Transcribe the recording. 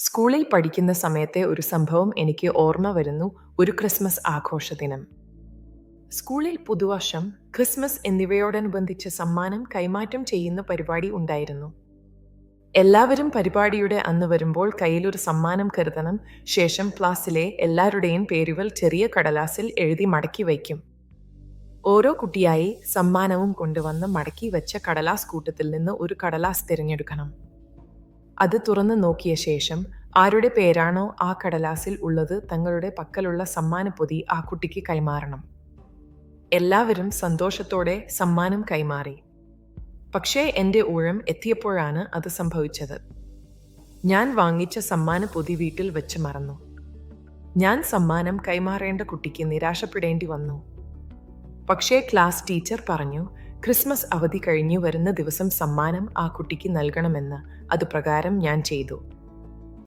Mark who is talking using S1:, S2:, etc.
S1: സ്കൂളിൽ പഠിക്കുന്ന സമയത്തെ ഒരു സംഭവം എനിക്ക് ഓർമ്മ വരുന്നു. ഒരു ക്രിസ്മസ് ആഘോഷ ദിനം. സ്കൂളിൽ പുതുവർഷം, ക്രിസ്മസ് എന്നിവയോടനുബന്ധിച്ച് സമ്മാനം കൈമാറ്റം ചെയ്യുന്ന പരിപാടി ഉണ്ടായിരുന്നു. എല്ലാവരും പരിപാടിയുടെ അന്ന് വരുമ്പോൾ കയ്യിലൊരു സമ്മാനം കരുതണം. ശേഷം ക്ലാസ്സിലെ എല്ലാവരുടെയും പേരുകൾ ചെറിയ കടലാസിൽ എഴുതി മടക്കി വയ്ക്കും. ഓരോ കുട്ടിയായി സമ്മാനവും കൊണ്ടുവന്ന് മടക്കി വെച്ച കടലാസ് കൂട്ടത്തിൽ നിന്ന് ഒരു കടലാസ് തിരഞ്ഞെടുക്കണം. അത് തുറന്നു നോക്കിയ ശേഷം ആരുടെ പേരാണോ ആ കടലാസിൽ ഉള്ളത് തങ്ങളുടെ പക്കലുള്ള സമ്മാനപ്പൊതി ആ കുട്ടിക്ക് കൈമാറണം. എല്ലാവരും സന്തോഷത്തോടെ സമ്മാനം കൈമാറി. പക്ഷേ എൻ്റെ ഊഴം എത്തിയപ്പോഴാണ് അത് സംഭവിച്ചത്. ഞാൻ വാങ്ങിച്ച സമ്മാനപ്പൊതി വീട്ടിൽ വെച്ച് മറന്നു. ഞാൻ സമ്മാനം കൈമാറേണ്ട കുട്ടിക്ക് നിരാശപ്പെടേണ്ടി വന്നു. പക്ഷേ ക്ലാസ് ടീച്ചർ പറഞ്ഞു, ക്രിസ്മസ് അവധി കഴിഞ്ഞു വരുന്ന ദിവസം സമ്മാനം ആ കുട്ടിക്ക് നൽകണമെന്ന്. അതുപ്രകാരം ഞാൻ ചെയ്തു.